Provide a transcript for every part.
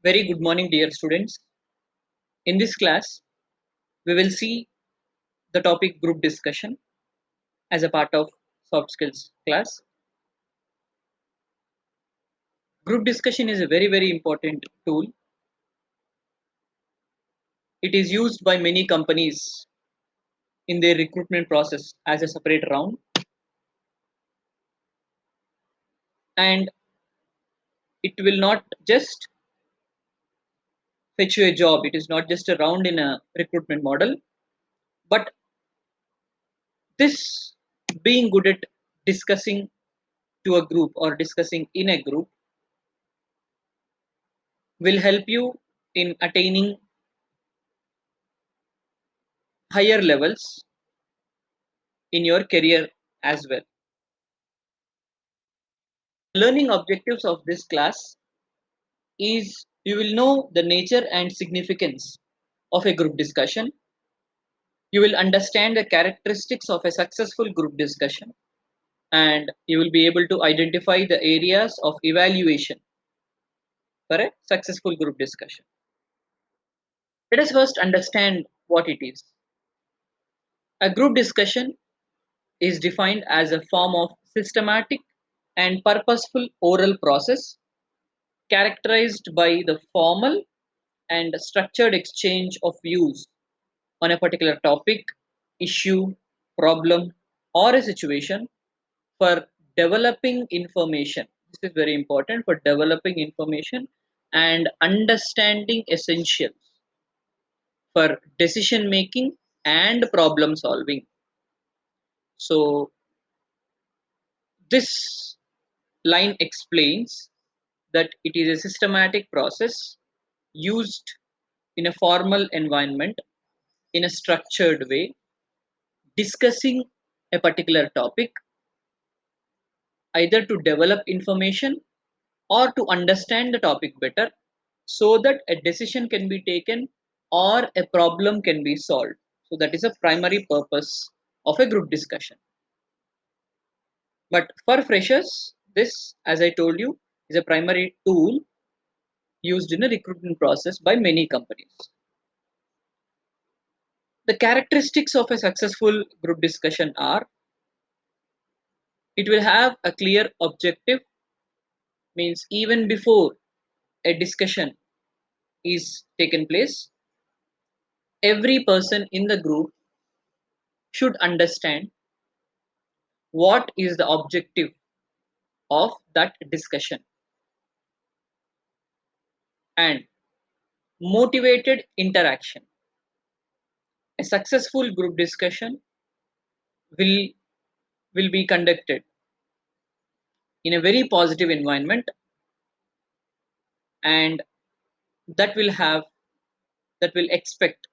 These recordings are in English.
Very good morning, dear students. In this class, we will see the topic group discussion as a part of soft skills class. Group discussion is a very important tool. It is used by many companies in their recruitment process as a separate round, and it will not just fetch you a job. It is not just a round in a recruitment model, but this being good at discussing to a group or discussing in a group will help you in attaining higher levels in your career as well. Learning objectives of this class is you will know the nature and significance of a group discussion. You will understand the characteristics of a successful group discussion, and you will be able to identify the areas of evaluation for a successful group discussion. Let us first understand what it is. A group discussion is defined as a form of systematic and purposeful oral process characterized by the formal and structured exchange of views on a particular topic, issue, problem, or a situation for developing information. This is very important for developing information and understanding essentials for decision making and problem solving. So, this line explains that it is a systematic process used in a formal environment in a structured way, discussing a particular topic either to develop information or to understand the topic better so that a decision can be taken or a problem can be solved. So, that is a primary purpose of a group discussion. But for freshers, this, as I told you, is a primary tool used in a recruitment process by many companies. The characteristics of a successful group discussion are it will have a clear objective, means even before a discussion is taken place, every person in the group should understand what is the objective of that discussion, and motivated interaction. A successful group discussion will will be conducted in a very positive environment, and that will have that will expect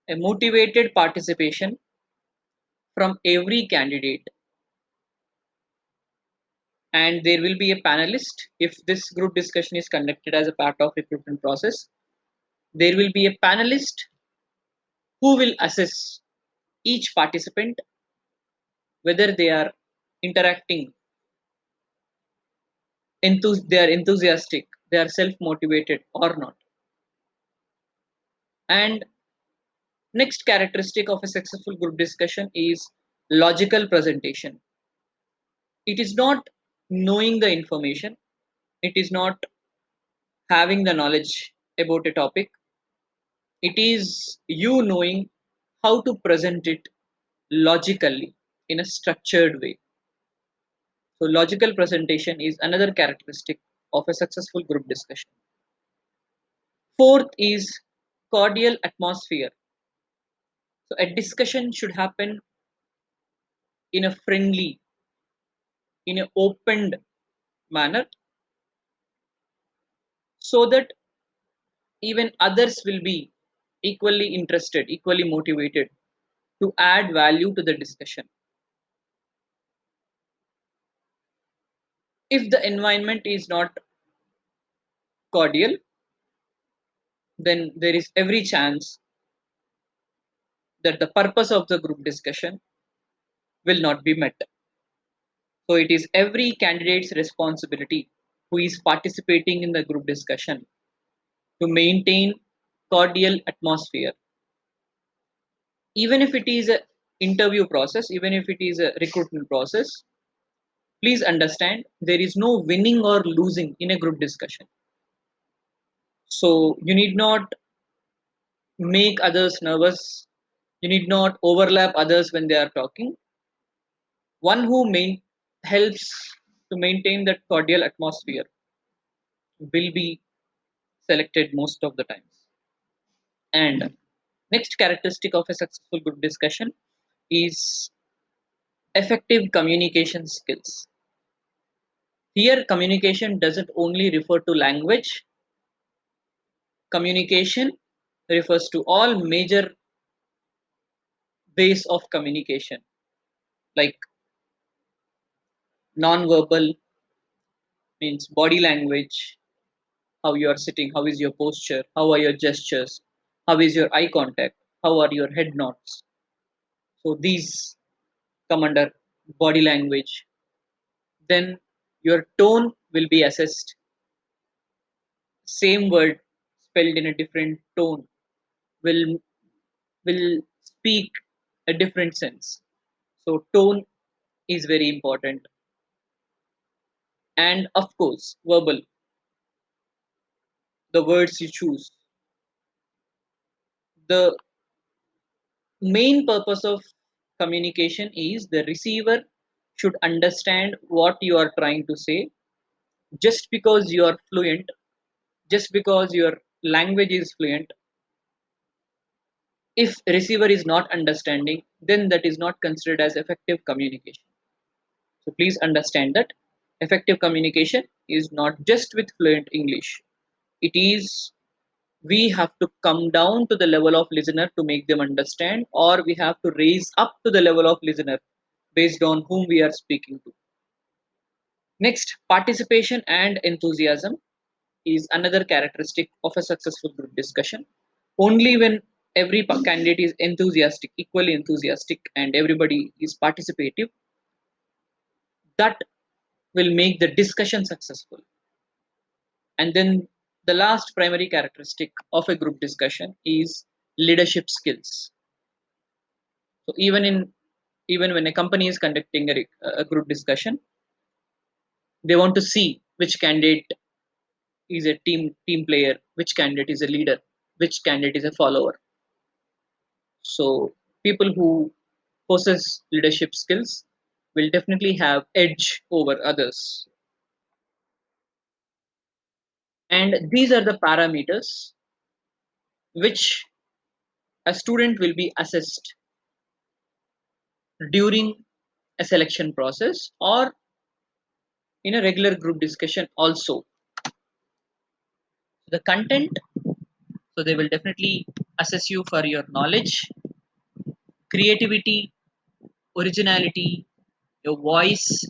a motivated participation from every candidate, and there will be a panelist. If this group discussion is conducted as a part of recruitment process, there will be a panelist who will assess each participant whether they are interacting, they are enthusiastic, they are self motivated or not. And next characteristic of a successful group discussion is logical presentation. It is not knowing the information, it is not having the knowledge about a topic, it is you knowing how to present it logically in a structured way. So, logical presentation is another characteristic of a successful group discussion. Fourth is cordial atmosphere. So, a discussion should happen in a friendly, in an opened manner so that even others will be equally interested, equally motivated to add value to the discussion. If the environment is not cordial, then there is every chance that the purpose of the group discussion will not be met. So it is every candidate's responsibility who is participating in the group discussion to maintain cordial atmosphere. Even if it is a interview process, even if it is a recruitment process, please understand there is no winning or losing in a group discussion. So you need not make others nervous. You need not overlap others when they are talking. One who helps to maintain that cordial atmosphere will be selected most of the times. And next characteristic of a successful group discussion is effective communication skills. Here, communication doesn't only refer to language, communication refers to all major ways of communication, like non-verbal, means body language, how you are sitting, how is your posture, how are your gestures, how is your eye contact, how are your head nods. So these come under body language. Then your tone will be assessed. Same word spelled in a different tone will speak a different sense. So tone is very important. And of course, verbal, the words you choose. The main purpose of communication is the receiver should understand what you are trying to say. Just because you are fluent, just because your language is fluent, if receiver is not understanding, then that is not considered as effective communication. So please understand that effective communication is not just with fluent English. It is, we have to come down to the level of listener to make them understand, or we have to raise up to the level of listener based on whom we are speaking to. Next, participation and enthusiasm is another characteristic of a successful group discussion. Only when every candidate is enthusiastic, equally enthusiastic, and everybody is participative, that will make the discussion successful. And then the last primary characteristic of a group discussion is leadership skills. So even when a company is conducting a group discussion, they want to see which candidate is a team player, which candidate is a leader, which candidate is a follower. So people who possess leadership skills will definitely have edge over others. And these are the parameters which a student will be assessed during a selection process or in a regular group discussion also. The content, so they will definitely assess you for your knowledge, creativity, originality, your voice,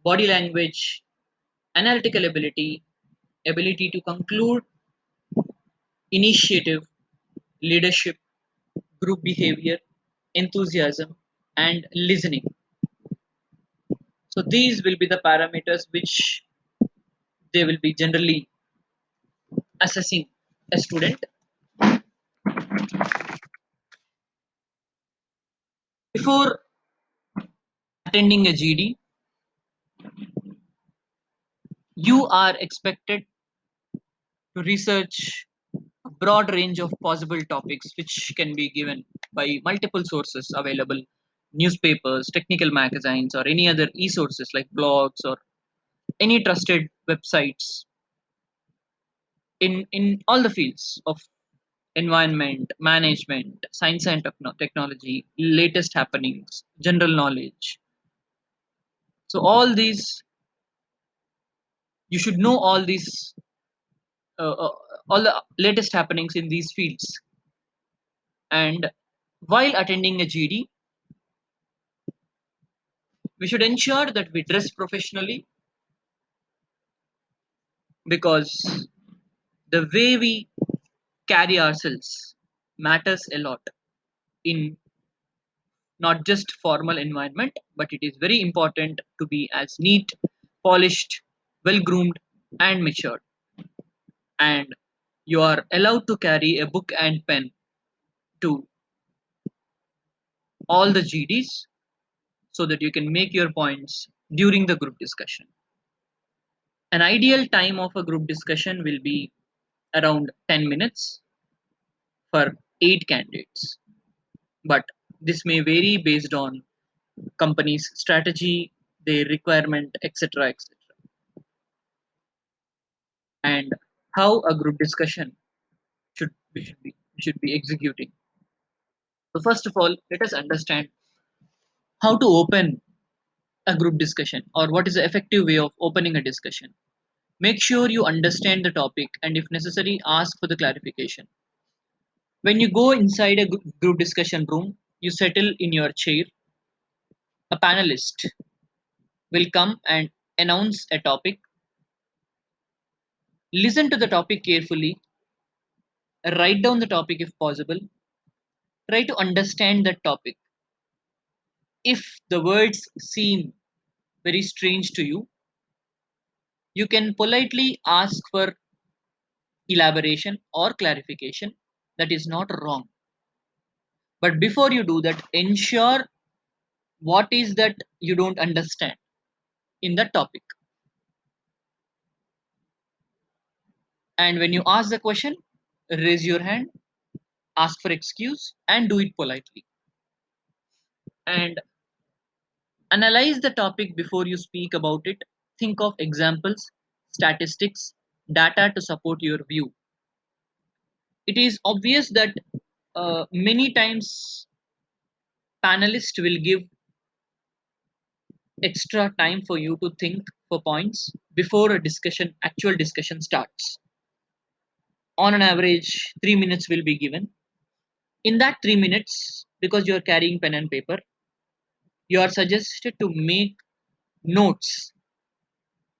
body language, analytical ability, ability to conclude, initiative, leadership, group behavior, enthusiasm, and listening. So these will be the parameters which they will be generally assessing a student. Before attending a GD, you are expected to research a broad range of possible topics which can be given by multiple sources available, newspapers, technical magazines, or any other e-sources like blogs or any trusted websites in all the fields of environment, management, science and technology, latest happenings, general knowledge. So all these, you should know uh, uh, all the latest happenings in these fields. And while attending a GD, we should ensure that we dress professionally, because the way we carry ourselves matters a lot in not just formal environment, but it is very important to be as neat, polished, well groomed, and matured. And You are allowed to carry a book and pen to all the GDs so that you can make your points during the group discussion. An ideal time of a group discussion will be around 10 minutes for 8 candidates, but this may vary based on company's strategy, their requirement, etc., etc., and how a group discussion should be executing. So first of all, let us understand how to open a group discussion or what is the effective way of opening a discussion. Make sure you understand the topic and if necessary ask for the clarification. When you go inside a group discussion room, you settle in your chair. A panelist will come and announce a topic. Listen to the topic carefully, write down the topic if possible, try to understand that topic. If the words seem very strange to you, you can politely ask for elaboration or clarification. That is not wrong. But before you do that, ensure what is that you don't understand in that topic. And when you ask the question, raise your hand, ask for excuse, and do it politely. And analyze the topic before you speak about it. Think of examples, statistics, data to support your view. It is obvious that many times panelists will give extra time for you to think for points before a actual discussion starts. On an average, 3 minutes will be given. In that 3 minutes, because you are carrying pen and paper, you are suggested to make notes.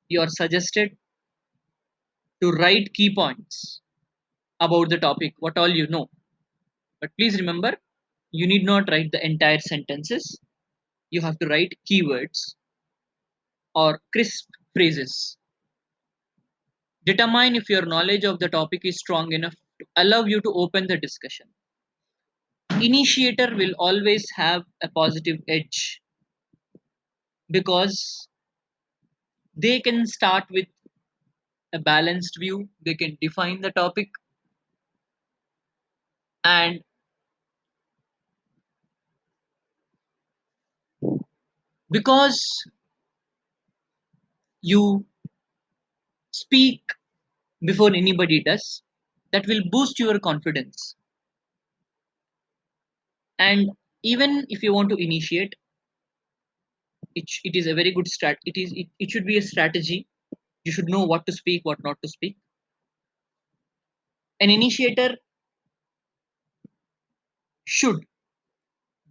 You are suggested to write key points about the topic, what all you know. But please remember, you need not write the entire sentences. You have to write keywords or crisp phrases. Determine if your knowledge of the topic is strong enough to allow you to open the discussion. Initiator will always have a positive edge because they can start with a balanced view, they can define the topic, and because you speak before anybody does, that will boost your confidence. And even if you want to initiate, it is a very good it should be a strategy. You should know what to speak, what not to speak. An initiator should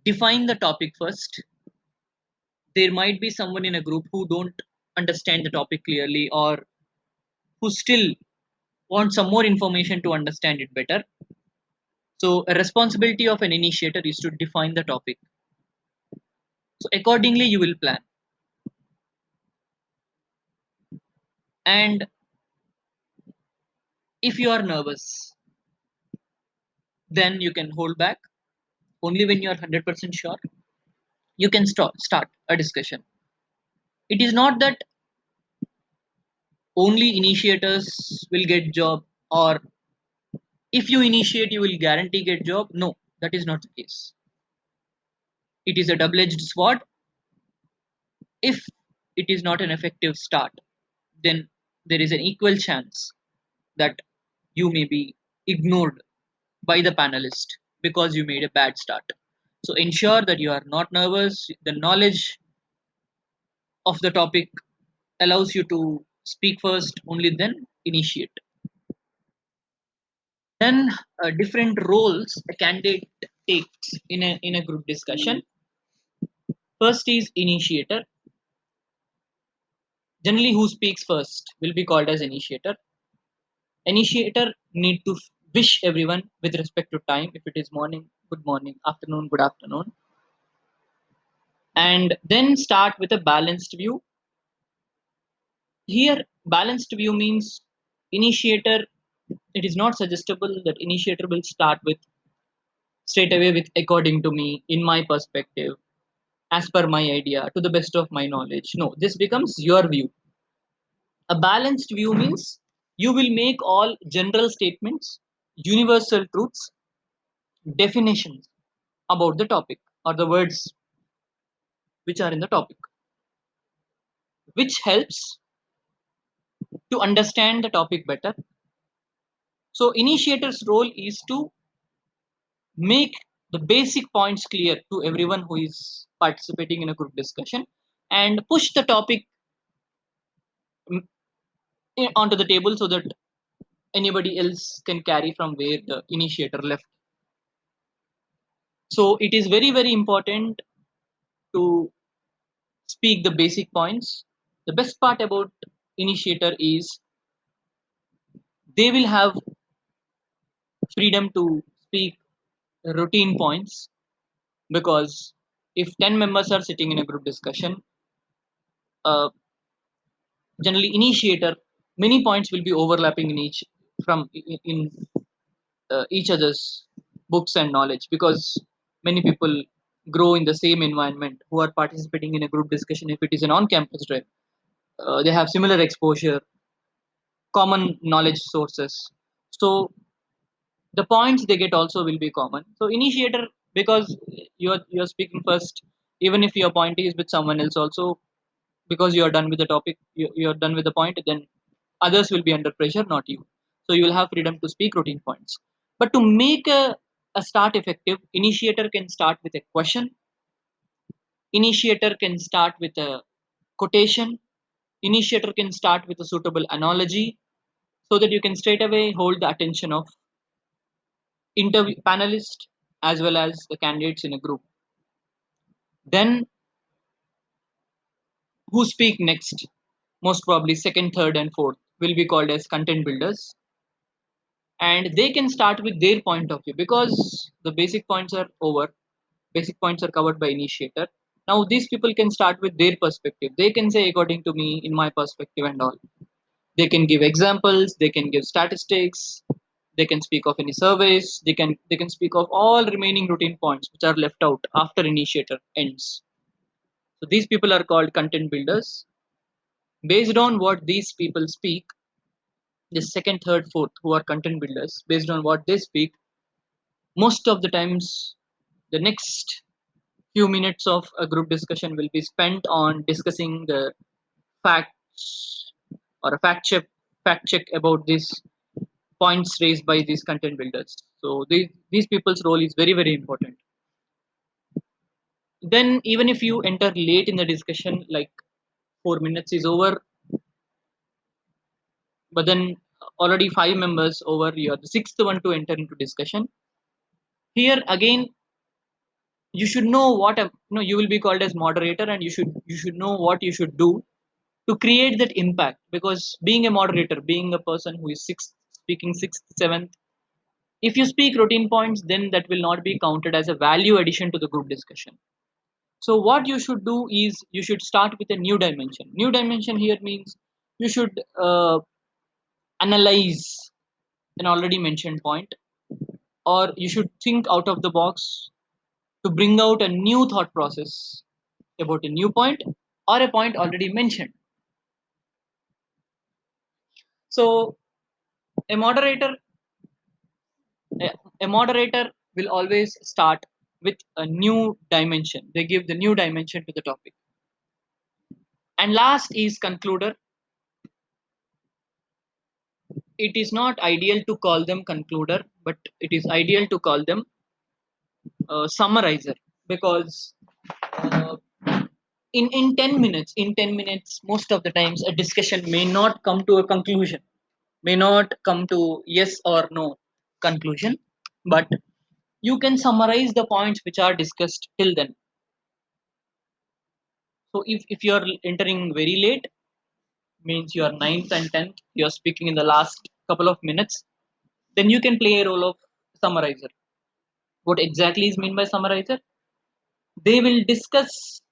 define the topic first. There might be someone in a group who don't understand the topic clearly or who still want some more information to understand it better. So a responsibility of an initiator is to define the topic. So accordingly you will plan. And if you are nervous, then you can hold back. Only when you are 100% sure, you can start a discussion. It is not that only initiators will get job, or if you initiate you will guarantee get job. No, that is not the case. It is a double-edged sword. If it is not an effective start, then there is an equal chance that you may be ignored by the panelist because you made a bad start. So ensure that you are not nervous. The knowledge of the topic allows you to speak first, only then initiate. Then different roles a candidate takes in a group discussion. First is initiator. Generally, who speaks first will be called as initiator. Initiator need to wish everyone with respect to time. If it is morning, afternoon, good afternoon, and then start with a balanced view. Here, balanced view means initiator It is not suggestible that initiator will start with straight away with according to me, in my perspective, as per my idea, to the best of my knowledge. No, this becomes your view. A balanced view means you will make all general statements, universal truths, definitions about the topic or the words which are in the topic, which helps to understand the topic better. So, initiator's role is to make the basic points clear to everyone who is participating in a group discussion and push the topic mm, onto the table so that anybody else can carry from where the initiator left. So, it is very, very important to speak the basic points. The best part about initiator is they will have freedom to speak routine points, because if 10 members are sitting in a group discussion, uh, generally initiator, many points will be overlapping in each from in each other's books and knowledge, because many people grow in the same environment who are participating in a group discussion. If it is an on campus drive, they have similar exposure, common knowledge sources, so the points they get also will be common. So initiator, because you're speaking first, even if your point is with someone else also, because you are done with the topic, you're done with the point, then others will be under pressure, not you. So you will have freedom to speak routine points. But to make a start effective, initiator can start with a question, initiator can start with a quotation, initiator can start with a suitable analogy, so that you can straight away hold the attention of interview panelists as well as the candidates in a group. Then who speak next, most probably second, third, and fourth, will be called as content builders, and they can start with their point of view, because the basic points are over, basic points are covered by initiator. Now these people can start with their perspective, they can say according to me, in my perspective, and all. They can give examples, they can give statistics, they can speak of any surveys, they can speak of all remaining routine points which are left out after initiator ends. So these people are called content builders. Based on what these people speak, the second, third, fourth, who are content builders, based on what they speak, most of the times the next few minutes of a group discussion will be spent on discussing the facts or a fact check about these points raised by these content builders. So these people's role is very, very important. Then even if you enter late in the discussion, like 4 minutes is over, but then already 5 members over, you're the sixth one to enter into discussion. Here again, you should know what a, you will be called as moderator, and you should know what you should do to create that impact, because being a moderator, being a person who is sixth, speaking sixth, seventh, if you speak routine points, then that will not be counted as a value addition to the group discussion. So what you should do is you should start with a new dimension. New dimension here means you should analyze an already mentioned point, or you should think out of the box to bring out a new thought process about a new point or a point already mentioned. So a moderator, a moderator will always start with a new dimension. They give the new dimension to the topic. And last is concluder. It is not ideal to call them concluder, but it is ideal to call them summarizer, because uh, in 10 minutes, most of the times a discussion may not come to a conclusion, may not come to yes or no conclusion, but you can summarize the points which are discussed till then. So if you're entering very late, means you are ninth and 10th, you're speaking in the last couple of minutes, then you can play a role of summarizer. What exactly is mean by summarizer? They will discuss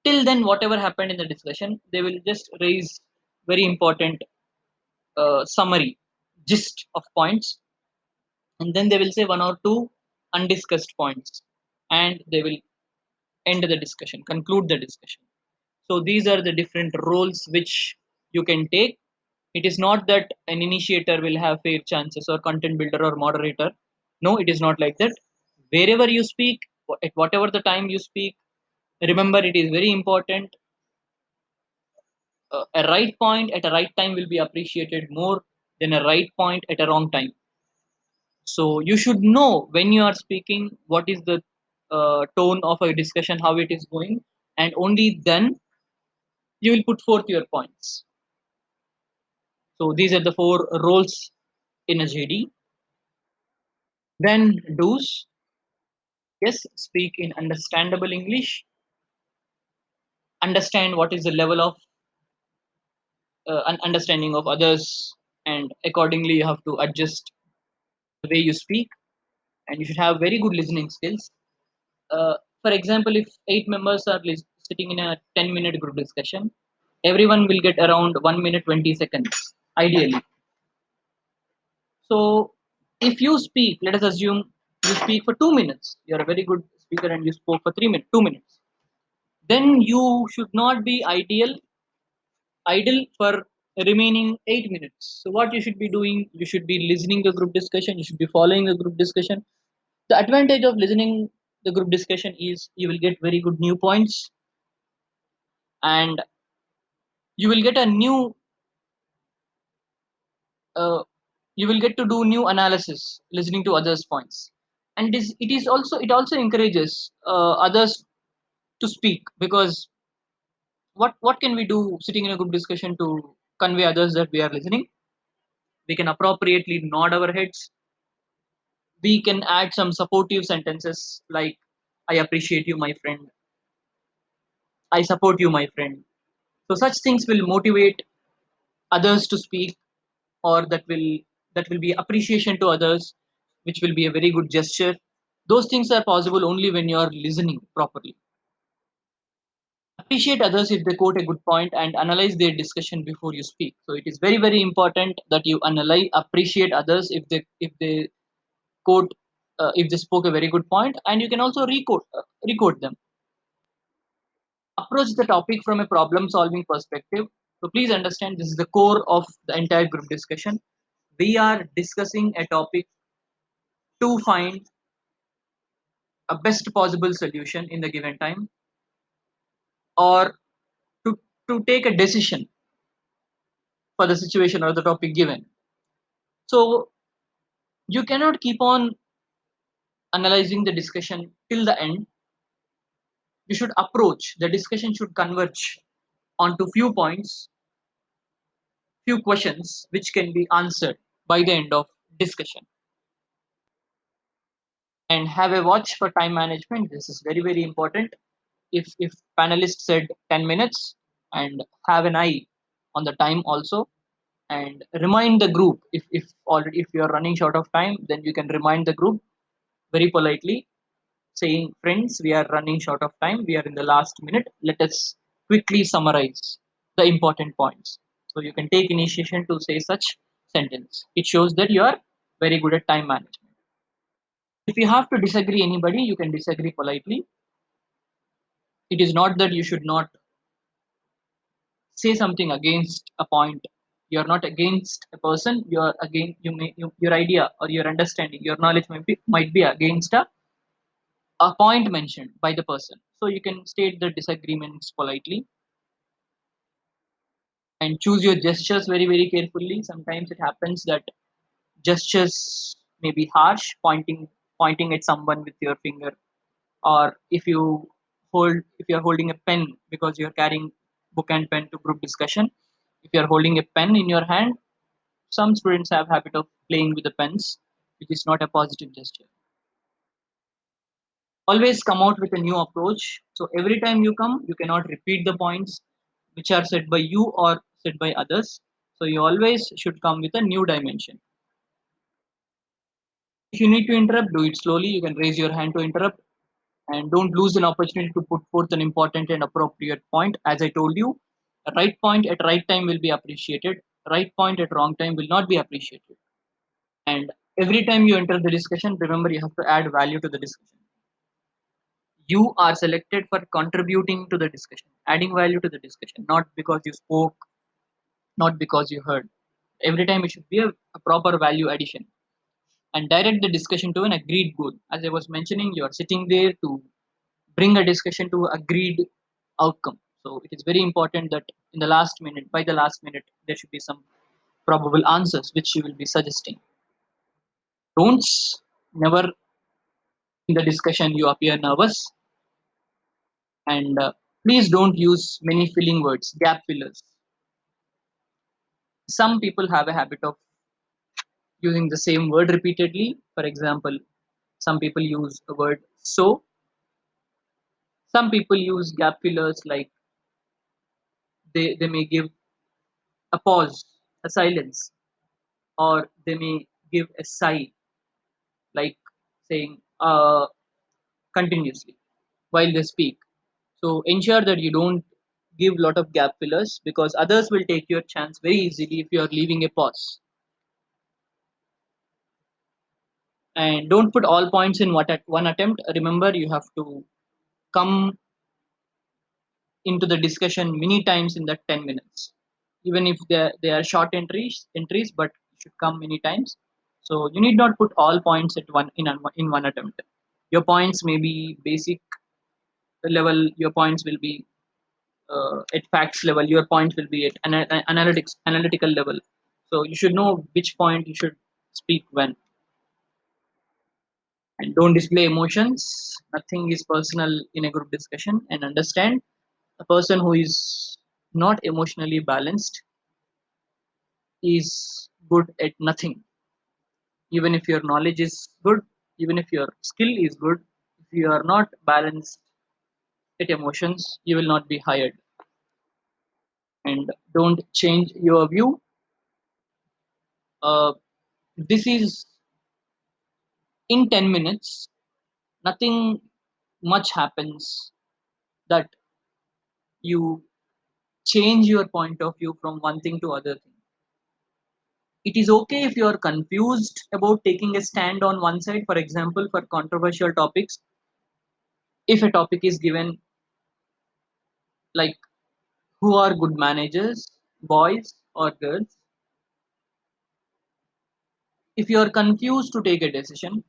till then whatever happened in the discussion, they will just raise very important summary, gist of points, and then they will say one or two undiscussed points, and they will end the discussion, conclude the discussion. So these are the different roles which you can take. It is not that an initiator will have fair chances, or content builder or moderator. No, it is not like that. Wherever you speak, at whatever the time you speak, remember it is very important. A right point at a right time will be appreciated more than a right point at a wrong time. So you should know when you are speaking what is the tone of a discussion, how it is going, and only then you will put forth your points. So these are the four roles in a JD. Then do's. Yes, speak in understandable English. Understand what is the level of understanding of others, and accordingly you have to adjust the way you speak. And you should have very good listening skills. For example, if eight members are sitting in a 10-minute group discussion, everyone will get around 1 minute 20 seconds, ideally. So if you speak, let us assume you speak for 2 minutes, you're a very good speaker and you spoke for 3 minutes, 2 minutes, then you should not be idle for remaining 8 minutes. So what you should be doing, you should be listening the group discussion, you should be following the group discussion. The advantage of listening the group discussion is you will get very good new points, and you will get a new uh, you will get to do new analysis listening to others points. And it also encourages others to speak, because what can we do sitting in a group discussion to convey others that we are listening? We can appropriately nod our heads. We can add some supportive sentences like, I appreciate you my friend, I support you my friend. So such things will motivate others to speak, or that will be appreciation to others, which will be a very good gesture. Those things are possible only when you are listening properly. Appreciate others if they quote a good point, and analyze their discussion before you speak. So it is very very important that you analyze, appreciate others if they quote, if they spoke a very good point, and you can also requote them. Approach the topic from a problem solving perspective. So please understand, this is the core of the entire group discussion. We are discussing a topic to find a best possible solution in the given time, or to, to take a decision for the situation or the topic given. So you cannot keep on analyzing the discussion till the end. You should approach the discussion, should converge onto few points, few questions which can be answered by the end of discussion. And have a watch for time management. This is very very important. If panelists said 10 minutes, and have an eye on the time also, and remind the group, if you are running short of time, then you can remind the group very politely, saying, friends, we are running short of time, we are in the last minute, let us quickly summarize the important points. So you can take initiation to say such sentence. It shows that you are very good at time management. If you have to disagree anybody, you can disagree politely. It is not that you should not say something against a point. You're not against a person, you're against your idea or your understanding, your knowledge might be against a point mentioned by the person. So you can state the disagreements politely, and choose your gestures very very carefully. Sometimes it happens that gestures may be harsh, pointing at someone with your finger, or if you're holding a pen because you're carrying book and pen to group discussion. If you're holding a pen in your hand, some students have habit of playing with the pens, which is not a positive gesture. Always come out with a new approach. So every time you come, you cannot repeat the points which are said by you or said by others. So you always should come with a new dimension. If you need to interrupt, do it slowly. You can raise your hand to interrupt, and don't lose an opportunity to put forth an important and appropriate point. As I told you, a right point at right time will be appreciated. Right point at wrong time will not be appreciated. And every time you enter the discussion, remember you have to add value to the discussion. You are selected for contributing to the discussion, adding value to the discussion, not because you spoke, not because you heard. Every time it should be a proper value addition and direct the discussion to an agreed goal. As I was mentioning, you are sitting there to bring a discussion to agreed outcome. So it is very important that in the last minute, by the last minute, there should be some probable answers which you will be suggesting. Don't never in the discussion you appear nervous, and please don't use many filling words, gap fillers. Some people have a habit of using the same word repeatedly. For example, some people use the word so. Some people use gap fillers like they may give a pause, a silence, or they may give a sigh, like saying continuously while they speak. So ensure that you don't give a lot of gap fillers because others will take your chance very easily if you are leaving a pause. And don't put all points in what at one attempt. Remember, you have to come into the discussion many times in that 10 minutes. Even if they are short entries, but should come many times. So you need not put all points at in one attempt. Your points may be basic level. Your points will be at facts level. Your points will be at analytical level. So you should know which point you should speak when. And don't display emotions. Nothing is personal in a group discussion. And understand a person who is not emotionally balanced is good at nothing. Even if your knowledge is good, even if your skill is good, if you are not balanced at emotions, you will not be hired. And don't change your view. Uh, this is in 10 minutes, nothing much happens that you change your point of view from one thing to other thing. It is okay if you are confused about taking a stand on one side. For example, for controversial topics, if a topic is given like who are good managers, boys or girls, if you are confused to take a decision,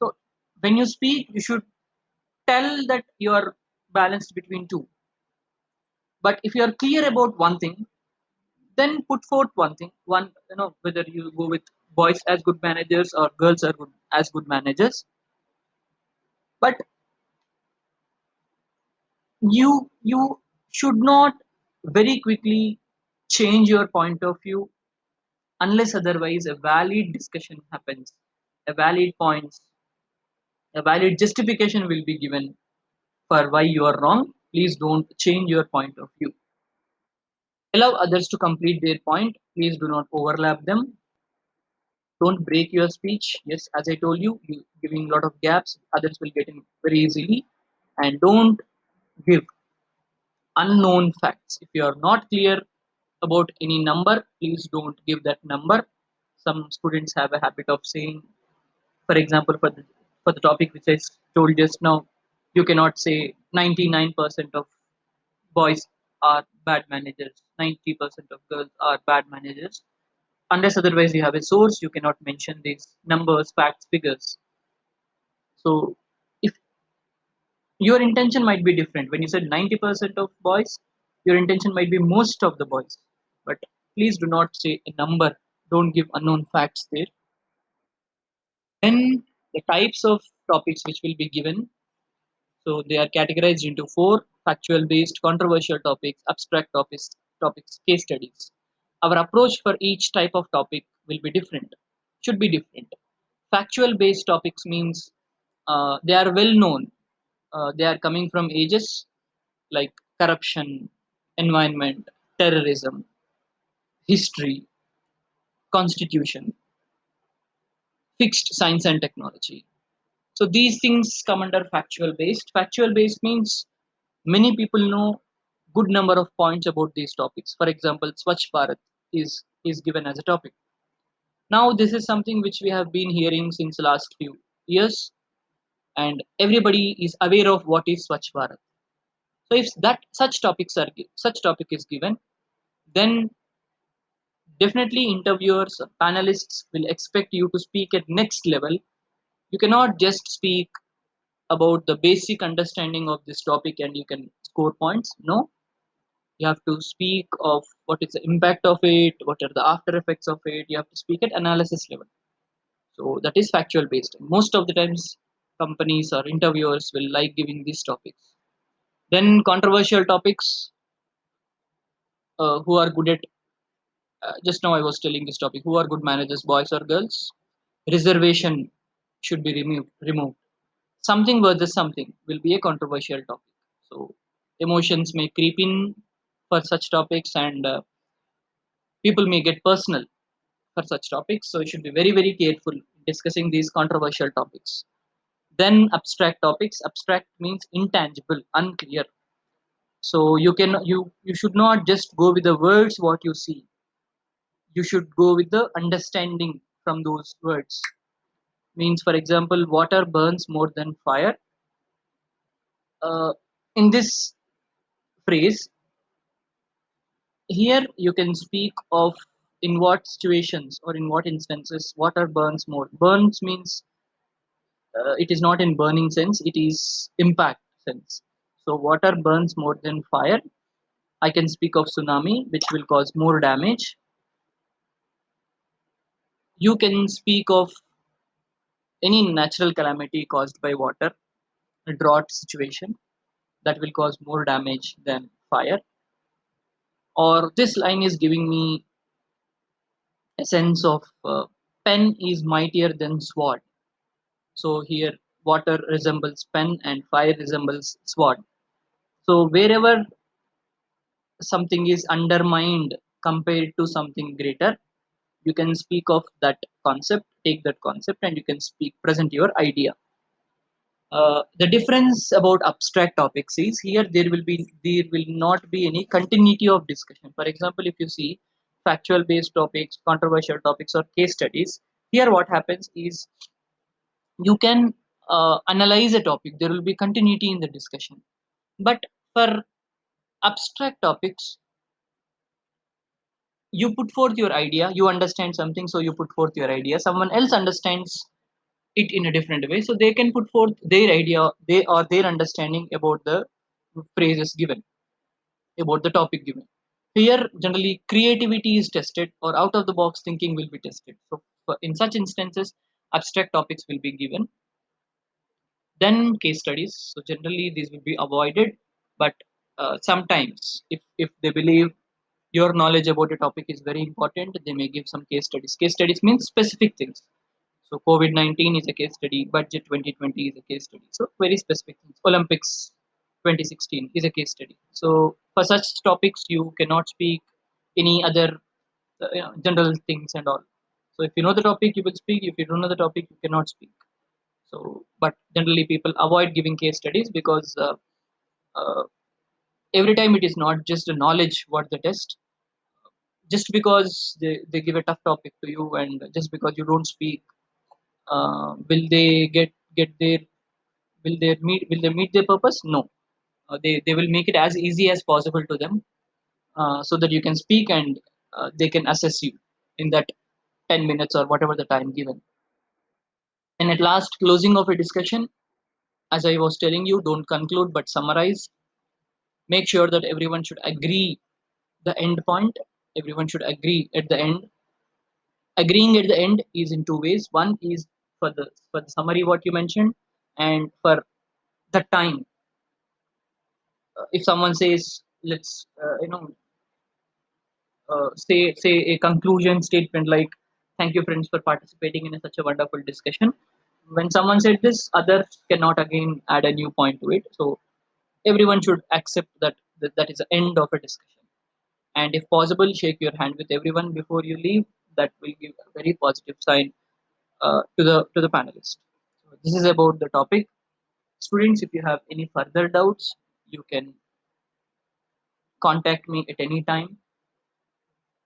so when you speak, you should tell that you are balanced between two. But if you are clear about one thing, then put forth one thing. One, whether you go with boys as good managers or girls are good as good managers. But you should not very quickly change your point of view unless otherwise a valid discussion happens, a valid points, a valid justification will be given for why you are wrong. Please don't change your point of view. Allow others to complete their point. Please do not overlap them. Don't break your speech. Yes, as I told you, you giving a lot of gaps, others will get in very easily. And don't give unknown facts. If you are not clear about any number, please don't give that number. Some students have a habit of saying, for example, for the topic which I told just now, you cannot say 99% of boys are bad managers, 90% of girls are bad managers. Unless otherwise you have a source, you cannot mention these numbers, facts, figures. So if your intention might be different, when you said 90% of boys, your intention might be most of the boys. But please do not say a number, don't give unknown facts there. Then the types of topics which will be given. So they are categorized into four: factual based, controversial topics, abstract topics, case studies. Our approach for each type of topic will be different, should be different. Factual based topics means they are well known. They are coming from ages like corruption, environment, terrorism, history, constitution, fixed science and technology. So these things come under factual based. Factual based means many people know good number of points about these topics. For example, Swachh Bharat. is given as a topic. Now this is something which we have been hearing since last few years, and everybody is aware of what is Swachh Bharat. So if that such topic is given, then definitely interviewers or panelists will expect you to speak at next level. You cannot just speak about the basic understanding of this topic and you can score points. No, you have to speak of what is the impact of it, what are the after effects of it. You have to speak at analysis level. So that is factual based. Most of the times, companies or interviewers will like giving these topics. Then controversial topics, who are good at, just now I was telling this topic, who are good managers, boys or girls. Reservation should be removed. Something versus something will be a controversial topic. So emotions may creep in for such topics, and people may get personal for such topics. So you should be very, very careful discussing these controversial topics. Then abstract topics. Abstract means intangible, unclear. So you should not just go with the words what you see. You should go with the understanding from those words. Means, for example, water burns more than fire. In this phrase, here you can speak of in what situations or in what instances water burns more. Burns means, it is not in burning sense, it is impact sense. So water burns more than fire. I can speak of tsunami, which will cause more damage. You can speak of any natural calamity caused by water, a drought situation that will cause more damage than fire. Or this line is giving me a sense of, pen is mightier than sword. So here, water resembles pen and fire resembles sword. So wherever something is undermined compared to something greater, you can speak of that concept, take that concept, and you can speak, present your idea. The difference about abstract topics is here there will not be any continuity of discussion. For example, if you see factual based topics, controversial topics, or case studies, here what happens is you can analyze a topic. There will be continuity in the discussion. But for abstract topics, you put forth your idea, you understand something, so you put forth your idea. Someone else understands it in a different way, so they can put forth their idea, they or their understanding about the phrases given, about the topic given. Here generally creativity is tested, or out of the box thinking will be tested. So in such instances, abstract topics will be given. Then case studies, so generally these will be avoided. But sometimes if they believe your knowledge about a topic is very important, they may give some case studies. Case studies means specific things. So COVID-19 is a case study, budget 2020 is a case study. So very specific things. Olympics 2016 is a case study. So for such topics you cannot speak any other general things and all. So if you know the topic you will speak, if you don't know the topic you cannot speak. So but generally people avoid giving case studies because uh, every time it is not just a knowledge what they test. Just because they give a tough topic to you and just because you don't speak, will they get their will they meet their purpose? No. They will make it as easy as possible to them, so that you can speak and they can assess you in that 10 minutes or whatever the time given. And at last, closing of a discussion, as I was telling you, don't conclude but summarize. Make sure that everyone should agree the end point. Everyone should agree at the end. Agreeing at the end is in two ways. One is for the summary what you mentioned, and for the time. If someone says, let's say a conclusion statement like, thank you friends for participating in such a wonderful discussion. When someone said this, others cannot again add a new point to it. So everyone should accept that is the end of a discussion. And if possible, shake your hand with everyone before you leave. That will give a very positive sign to the panelists. So this is about the topic. Students, if you have any further doubts, you can contact me at any time.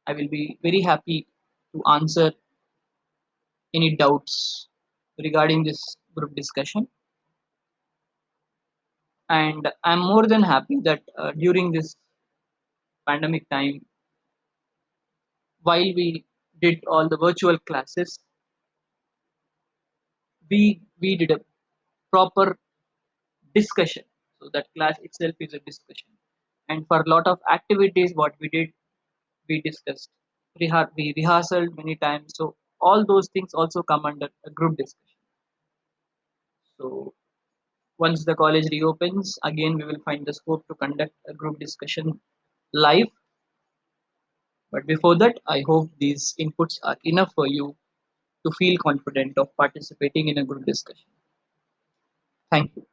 I will be very happy to answer any doubts regarding this group discussion. And I'm more than happy that during this pandemic time, while we did all the virtual classes, we did a proper discussion. So that class itself is a discussion. And for a lot of activities, what we did, we discussed. We rehearsed many times. So all those things also come under a group discussion. So once the college reopens, again we will find the scope to conduct a group discussion live. But before that, I hope these inputs are enough for you to feel confident of participating in a group discussion. Thank you.